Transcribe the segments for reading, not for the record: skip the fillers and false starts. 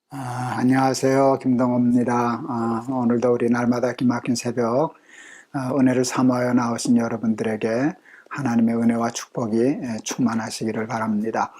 안녕하세요. 김동호입니다. 오늘도 우리 날마다 기막힌 새벽 은혜를 사모하여 나오신 여러분들에게 하나님의 은혜와 축복이 충만하시기를 바랍니다.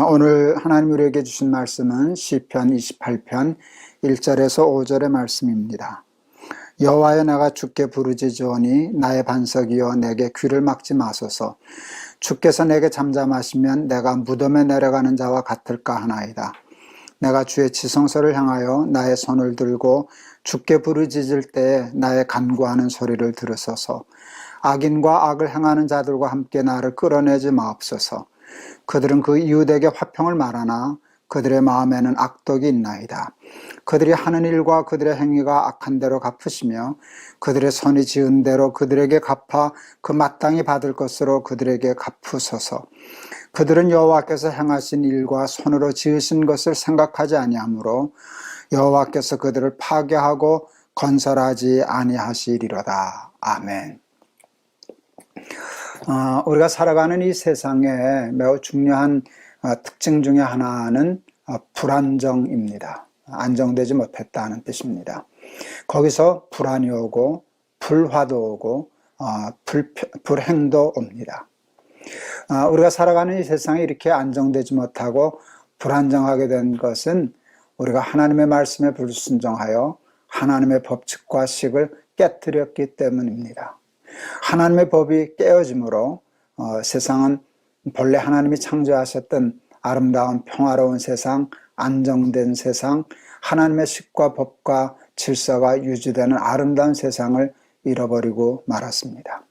오늘 하나님 우리에게 주신 말씀은 시편 28편 1절에서 5절의 말씀입니다. 여호와여, 내가 주께 부르짖으오니 나의 반석이여 내게 귀를 막지 마소서. 주께서 내게 잠잠하시면 내가 무덤에 내려가는 자와 같을까 하나이다. 내가 주의 지성소를 향하여 나의 손을 들고 주께 부르짖을 때에 나의 간구하는 소리를 들으소서. 악인과 악을 행하는 자들과 함께 나를 끌어내지 마옵소서. 그들은 그 이웃에게 화평을 말하나 그들의 마음에는 악독이 있나이다. 그들이 하는 일과 그들의 행위가 악한 대로 갚으시며 그들의 손이 지은 대로 그들에게 갚아 그 마땅히 받을 것으로 그들에게 갚으소서. 그들은 여호와께서 행하신 일과 손으로 지으신 것을 생각하지 아니하므로 여호와께서 그들을 파괴하고 건설하지 아니하시리로다. 아멘. 우리가 살아가는 이 세상에 매우 중요한 특징 중에 하나는 불안정입니다. 안정되지 못했다는 뜻입니다. 거기서 불안이 오고 불화도 오고 불행도 옵니다. 우리가 살아가는 이 세상에 이렇게 안정되지 못하고 불안정하게 된 것은 우리가 하나님의 말씀에 불순종하여 하나님의 법칙과 식을 깨뜨렸기 때문입니다. 하나님의 법이 깨어짐으로 세상은 본래 하나님이 창조하셨던 아름다운 평화로운 세상, 안정된 세상, 하나님의 식과 법과 질서가 유지되는 아름다운 세상을 잃어버리고 말았습니다.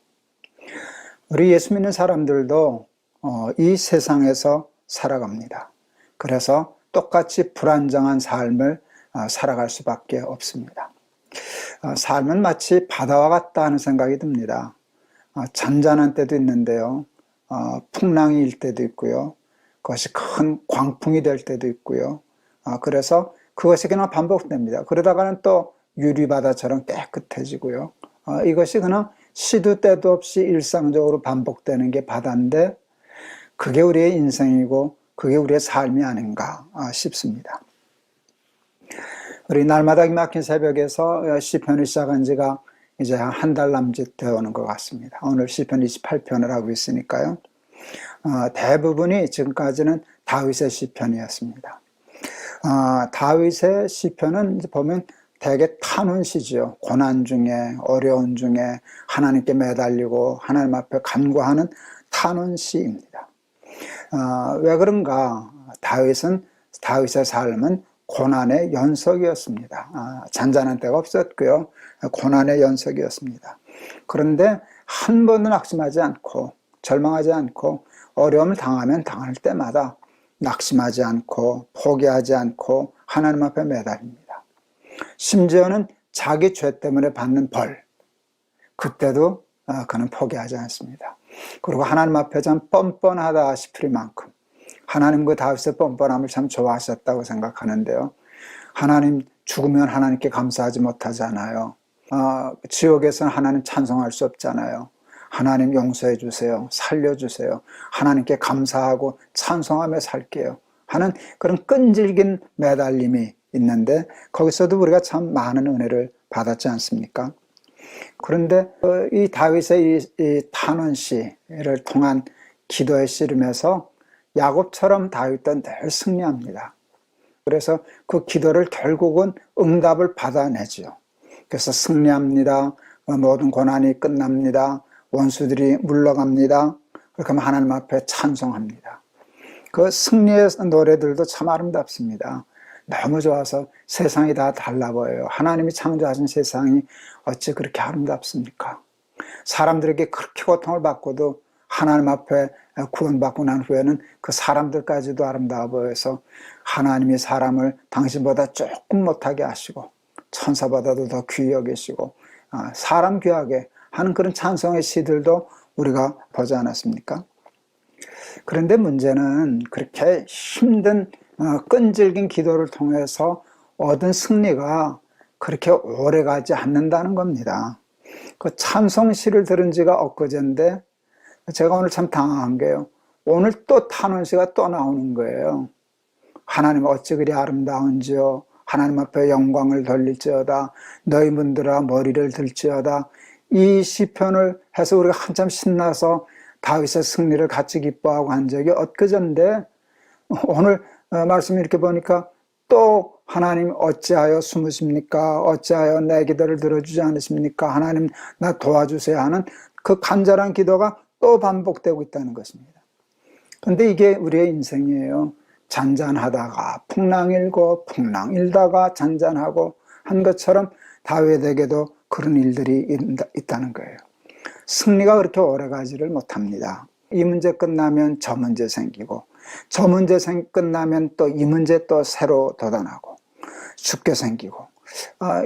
우리 예수 믿는 사람들도 이 세상에서 살아갑니다. 그래서 똑같이 불안정한 삶을 살아갈 수밖에 없습니다. 삶은 마치 바다와 같다 하는 생각이 듭니다. 잔잔한 때도 있는데요. 풍랑이 일 때도 있고요. 그것이 큰 광풍이 될 때도 있고요. 그래서 그것이 그냥 반복됩니다. 그러다가는 또 유리바다처럼 깨끗해지고요. 이것이 그냥 시도 때도 없이 일상적으로 반복되는 게 바다인데 그게 우리의 인생이고 그게 우리의 삶이 아닌가 싶습니다. 우리 날마다 기막힌 새벽에서 시편을 시작한 지가 이제 한 달 남짓 되어오는 것 같습니다. 오늘 시편 28편을 하고 있으니까요. 대부분이 지금까지는 다윗의 시편이었습니다. 다윗의 시편은 보면 대개 탄원시죠. 고난 중에 어려운 중에 하나님께 매달리고 하나님 앞에 간구하는 탄원시입니다. 왜 그런가? 다윗의 삶은 고난의 연속이었습니다. 잔잔한 때가 없었고요. 고난의 연속이었습니다. 그런데 한 번도 낙심하지 않고 절망하지 않고 어려움을 당하면 당할 때마다 낙심하지 않고 포기하지 않고 하나님 앞에 매달립니다. 심지어는 자기 죄 때문에 받는 벌, 그때도 그는 포기하지 않습니다. 그리고 하나님 앞에 참 뻔뻔하다 싶을 만큼 하나님 그 다윗의 뻔뻔함을 참 좋아하셨다고 생각하는데요. 하나님 죽으면 하나님께 감사하지 못하잖아요. 지옥에서는 하나님 찬송할 수 없잖아요. 하나님 용서해 주세요. 살려주세요. 하나님께 감사하고 찬송하며 살게요 하는 그런 끈질긴 매달림이 있는데 거기서도 우리가 참 많은 은혜를 받았지 않습니까? 그런데 이 다윗의 이 탄원시를 통한 기도의 씨름에서 야곱처럼 다윗도 늘 승리합니다. 그래서 그 기도를 결국은 응답을 받아내죠. 그래서 승리합니다. 모든 고난이 끝납니다. 원수들이 물러갑니다. 그렇게 하면 하나님 앞에 찬송합니다. 그 승리의 노래들도 참 아름답습니다. 너무 좋아서 세상이 다 달라 보여요. 하나님이 창조하신 세상이 어찌 그렇게 아름답습니까? 사람들에게 그렇게 고통을 받고도 하나님 앞에 구원받고 난 후에는 그 사람들까지도 아름다워 보여서 하나님이 사람을 당신보다 조금 못하게 하시고 천사보다도 더 귀히 여기시고 사람 귀하게 하는 그런 찬송의 시들도 우리가 보지 않았습니까? 그런데 문제는 그렇게 힘든 끈질긴 기도를 통해서 얻은 승리가 그렇게 오래가지 않는다는 겁니다. 그 찬송시를 들은 지가 엊그제인데 제가 오늘 참 당황한 게요. 오늘 또 탄원시가 또 나오는 거예요. 하나님 어찌 그리 아름다운지요. 하나님 앞에 영광을 돌릴지어다. 너희 문들아 머리를 들지어다. 이 시편을 해서 우리가 한참 신나서 다윗의 승리를 같이 기뻐하고 한 적이 엊그제인데, 오늘 말씀 이렇게 보니까 또 하나님 어찌하여 숨으십니까? 어찌하여 내 기도를 들어주지 않으십니까? 하나님 나 도와주세요 하는 그 간절한 기도가 또 반복되고 있다는 것입니다. 그런데 이게 우리의 인생이에요. 잔잔하다가 풍랑 일고 풍랑 일다가 잔잔하고 한 것처럼 다윗에게도 그런 일들이 있다는 거예요. 승리가 그렇게 오래가지를 못합니다. 이 문제 끝나면 저 문제 생기고, 저 문제 끝나면 또 이 문제 또 새로 돋아나고 죽게 생기고,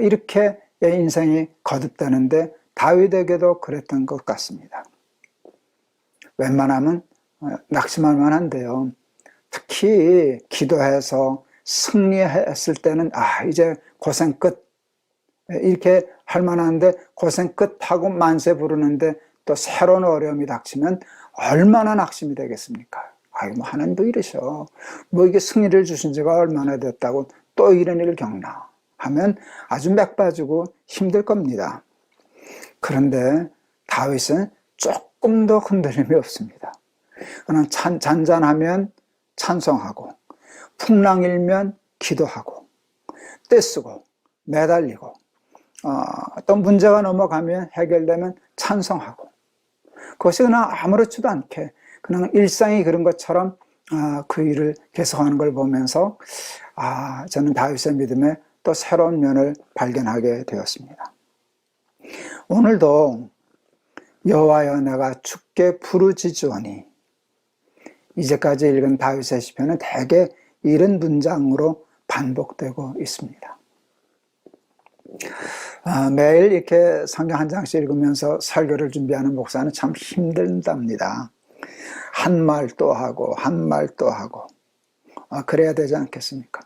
이렇게 인생이 거듭되는데 다윗에게도 그랬던 것 같습니다. 웬만하면 낙심할 만한데요. 특히 기도해서 승리했을 때는 이제 고생 끝 이렇게 할 만한데, 고생 끝하고 만세 부르는데 또 새로운 어려움이 닥치면 얼마나 낙심이 되겠습니까? 뭐 하나님도 이러셔. 뭐 이게 승리를 주신 지가 얼마나 됐다고 또 이런 일을 겪나 하면 아주 맥 빠지고 힘들 겁니다. 그런데 다윗은 조금 더 흔들림이 없습니다. 그냥 잔잔하면 찬송하고, 풍랑 일면 기도하고, 떼쓰고 매달리고, 또 문제가 넘어가면 해결되면 찬송하고, 그것이 그냥 아무렇지도 않게 그냥 일상이 그런 것처럼 그 일을 계속하는 걸 보면서 저는 다윗의 믿음에 또 새로운 면을 발견하게 되었습니다. 오늘도 여호와여 내가 주께 부르짖으오니, 이제까지 읽은 다윗의 시편은 대개 이런 문장으로 반복되고 있습니다. 매일 이렇게 성경 한 장씩 읽으면서 설교를 준비하는 목사는 참 힘들답니다. 한 말 또 하고 한 말 또 하고 그래야 되지 않겠습니까?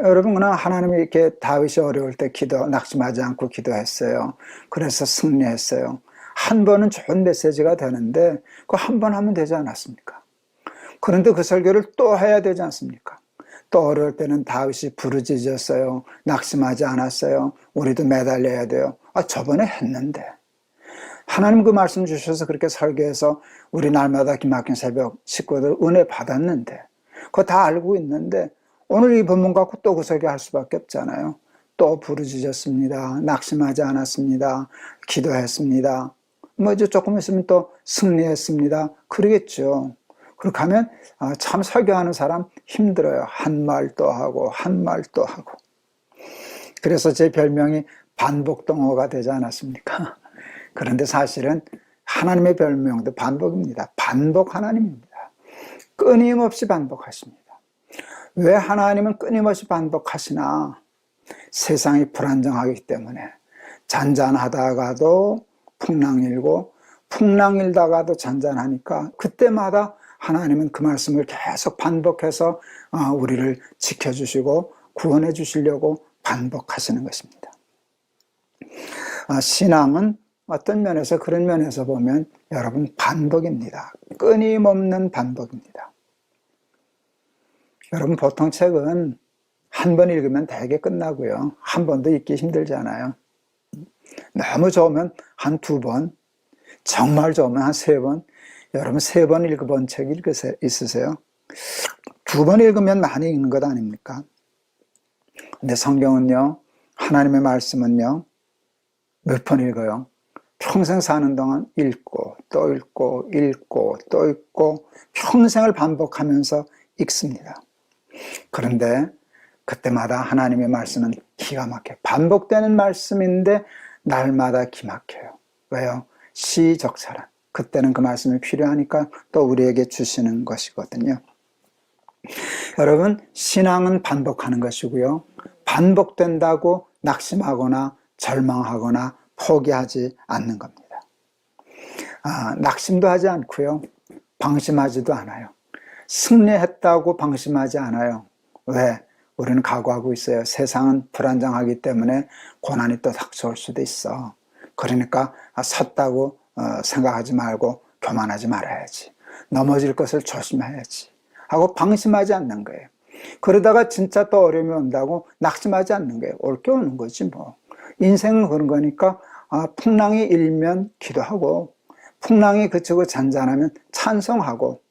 여러분, 그냥 하나님이 이렇게 다윗이 어려울 때 낙심하지 않고 기도했어요. 그래서 승리했어요. 한 번은 좋은 메시지가 되는데 그 한 번 하면 되지 않았습니까? 그런데 그 설교를 또 해야 되지 않습니까? 또 어려울 때는 다윗이 부르짖었어요. 낙심하지 않았어요. 우리도 매달려야 돼요. 저번에 했는데. 하나님 그 말씀 주셔서 그렇게 설교해서 우리 날마다 기막힌 새벽 식구들 은혜 받았는데, 그거 다 알고 있는데 오늘 이 본문 갖고 또 그 설교할 수밖에 없잖아요. 또 부르짖었습니다. 낙심하지 않았습니다. 기도했습니다. 뭐 이제 조금 있으면 또 승리했습니다. 그러겠죠. 그렇게 하면 참 설교하는 사람 힘들어요. 한 말 또 하고 한 말 또 하고. 그래서 제 별명이 반복동어가 되지 않았습니까? 그런데 사실은 하나님의 별명도 반복입니다. 반복 하나님입니다. 끊임없이 반복하십니다. 왜 하나님은 끊임없이 반복하시나? 세상이 불안정하기 때문에. 잔잔하다가도 풍랑 일고, 풍랑 일다가도 잔잔하니까 그때마다 하나님은 그 말씀을 계속 반복해서 우리를 지켜주시고 구원해 주시려고 반복하시는 것입니다. 신앙은 어떤 면에서, 그런 면에서 보면 여러분 반복입니다. 끊임없는 반복입니다. 여러분, 보통 책은 한 번 읽으면 대개 끝나고요. 한 번도 읽기 힘들잖아요. 너무 좋으면 한 2번, 정말 좋으면 한 3번. 여러분 3번 읽어본 책 있으세요? 2번 읽으면 많이 읽는 것 아닙니까? 근데 성경은요, 하나님의 말씀은요, 몇 번 읽어요? 평생 사는 동안 읽고 또 읽고 읽고 또 읽고 평생을 반복하면서 읽습니다. 그런데 그때마다 하나님의 말씀은 기가 막혀요. 반복되는 말씀인데 날마다 기막혀요. 왜요? 시적절한. 그때는 그 말씀이 필요하니까 또 우리에게 주시는 것이거든요. 여러분, 신앙은 반복하는 것이고요. 반복된다고 낙심하거나 절망하거나 포기하지 않는 겁니다. 낙심도 하지 않고요. 방심하지도 않아요. 승리했다고 방심하지 않아요. 왜? 우리는 각오하고 있어요. 세상은 불안정하기 때문에 고난이 또 닥쳐올 수도 있어. 그러니까 섰다고 생각하지 말고 교만하지 말아야지. 넘어질 것을 조심해야지 하고 방심하지 않는 거예요. 그러다가 진짜 또 어려움이 온다고 낙심하지 않는 거예요. 올 게 오는 거지 뭐. 인생은 그런 거니까 풍랑이 일면 기도하고 풍랑이 그치고 잔잔하면 찬송하고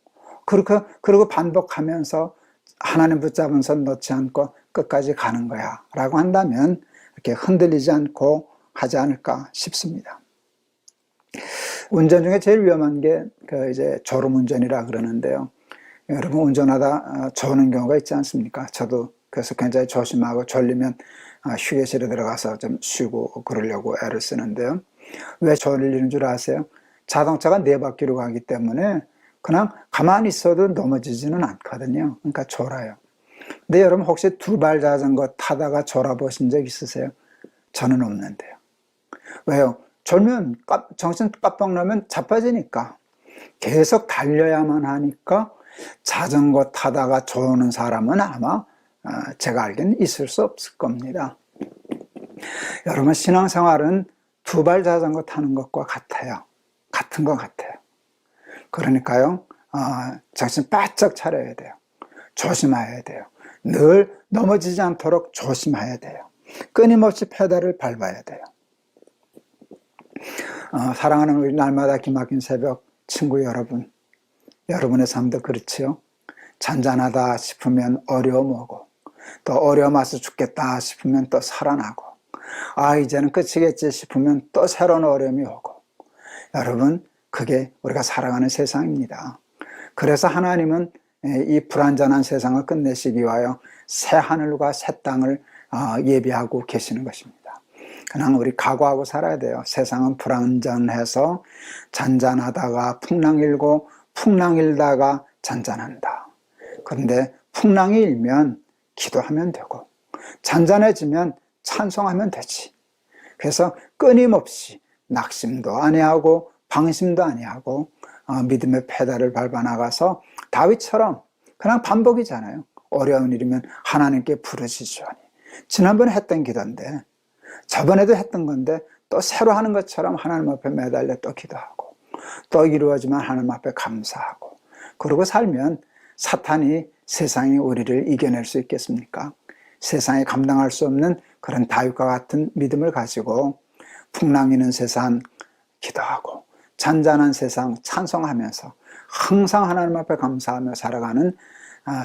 그리고 반복하면서 하나님 붙잡은 손 놓지 않고 끝까지 가는 거야 라고 한다면 이렇게 흔들리지 않고 하지 않을까 싶습니다. 운전 중에 제일 위험한 게 이제 졸음운전이라 그러는데요. 여러분 운전하다 졸는 경우가 있지 않습니까? 저도 그래서 굉장히 조심하고 졸리면 휴게실에 들어가서 좀 쉬고 그러려고 애를 쓰는데요. 왜 졸리는 줄 아세요? 자동차가 4바퀴로 가기 때문에 그냥 가만히 있어도 넘어지지는 않거든요. 그러니까 졸아요. 근데 여러분 혹시 2발 자전거 타다가 졸아보신 적 있으세요? 저는 없는데요. 왜요? 졸면 정신 깜빡 나면 자빠지니까 계속 달려야만 하니까 자전거 타다가 조는 사람은 아마 제가 알기는 있을 수 없을 겁니다. 여러분 신앙생활은 2발 자전거 타는 것과 같아요. 같은 것 같아요. 그러니까요 정신 바짝 차려야 돼요. 조심해야 돼요. 늘 넘어지지 않도록 조심해야 돼요. 끊임없이 페달을 밟아야 돼요. 사랑하는 우리 날마다 기막힌 새벽 친구 여러분, 여러분의 삶도 그렇지요. 잔잔하다 싶으면 어려움 오고 또 어려움 와서 죽겠다 싶으면 또 살아나고 이제는 끝이겠지 싶으면 또 새로운 어려움이 오고 여러분 그게 우리가 살아가는 세상입니다. 그래서 하나님은 이 불완전한 세상을 끝내시기 위하여 새 하늘과 새 땅을 예비하고 계시는 것입니다. 그냥 우리 각오하고 살아야 돼요. 세상은 불완전해서 잔잔하다가 풍랑 일고 풍랑 일다가 잔잔한다. 그런데 풍랑이 일면 기도하면 되고 잔잔해지면 찬송하면 되지. 그래서 끊임없이 낙심도 아니하고 방심도 아니하고 믿음의 페달을 밟아 나가서 다윗처럼 그냥 반복이잖아요. 어려운 일이면 하나님께 부르짖으니. 지난번에 했던 기도인데 저번에도 했던 건데 또 새로 하는 것처럼 하나님 앞에 매달려 또 기도하고 또 이루어지면 하나님 앞에 감사하고 그러고 살면 사탄이 세상이 우리를 이겨낼 수 있겠습니까? 세상이 감당할 수 없는 그런 다윗과 같은 믿음을 가지고 풍랑이는 세상 기도하고 잔잔한 세상 찬송하면서 항상 하나님 앞에 감사하며 살아가는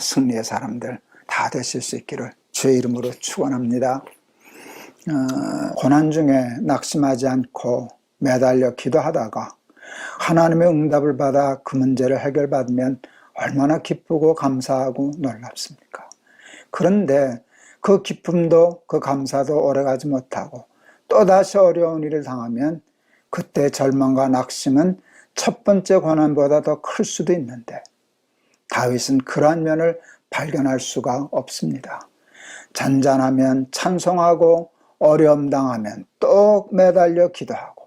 승리의 사람들 다 되실 수 있기를 주의 이름으로 축원합니다. 고난 중에 낙심하지 않고 매달려 기도하다가 하나님의 응답을 받아 그 문제를 해결받으면 얼마나 기쁘고 감사하고 놀랍습니까? 그런데 그 기쁨도 그 감사도 오래가지 못하고 또다시 어려운 일을 당하면 그때 절망과 낙심은 첫 번째 고난보다 더 클 수도 있는데 다윗은 그러한 면을 발견할 수가 없습니다. 잔잔하면 찬송하고 어려움 당하면 또 매달려 기도하고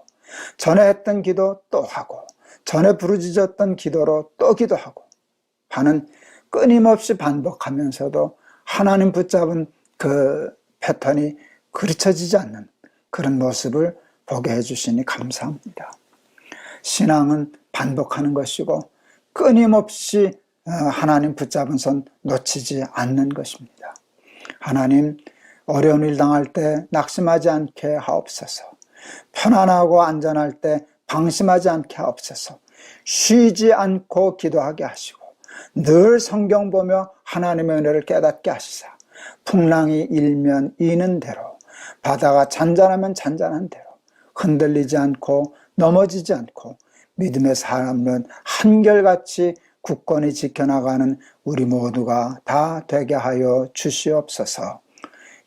전에 했던 기도 또 하고 전에 부르짖었던 기도로 또 기도하고 하는 끊임없이 반복하면서도 하나님 붙잡은 그 패턴이 그르쳐지지 않는 그런 모습을 보게 해주시니 감사합니다. 신앙은 반복하는 것이고 끊임없이 하나님 붙잡은 손 놓치지 않는 것입니다. 하나님 어려운 일 당할 때 낙심하지 않게 하옵소서. 편안하고 안전할 때 방심하지 않게 하옵소서. 쉬지 않고 기도하게 하시고 늘 성경 보며 하나님의 은혜를 깨닫게 하시사 풍랑이 일면 이는 대로 바다가 잔잔하면 잔잔한 대로 흔들리지 않고 넘어지지 않고 믿음의 삶은 한결같이 굳건히 지켜나가는 우리 모두가 다 되게 하여 주시옵소서.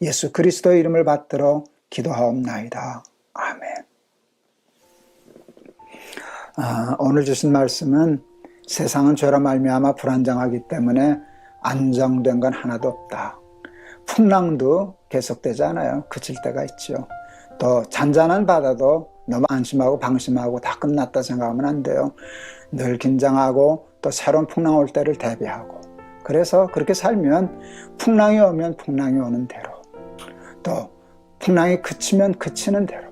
예수 그리스도 이름을 받들어 기도하옵나이다. 아멘. 오늘 주신 말씀은 세상은 죄로 말미암아 불안정하기 때문에 안정된 건 하나도 없다. 풍랑도 계속되지 않아요. 그칠 때가 있죠. 또 잔잔한 바다도 너무 안심하고 방심하고 다 끝났다 생각하면 안 돼요. 늘 긴장하고 또 새로운 풍랑 올 때를 대비하고 그래서 그렇게 살면 풍랑이 오면 풍랑이 오는 대로 또 풍랑이 그치면 그치는 대로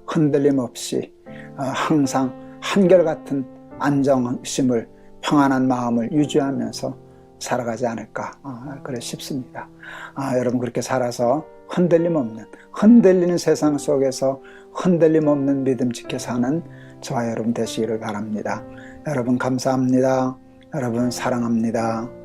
흔들림 없이 항상 한결같은 안정심을 평안한 마음을 유지하면서 살아가지 않을까 그래 싶습니다. 여러분 그렇게 살아서 흔들림 없는, 흔들리는 세상 속에서 흔들림 없는 믿음 지켜 사는 저와 여러분 되시기를 바랍니다. 여러분 감사합니다. 여러분 사랑합니다.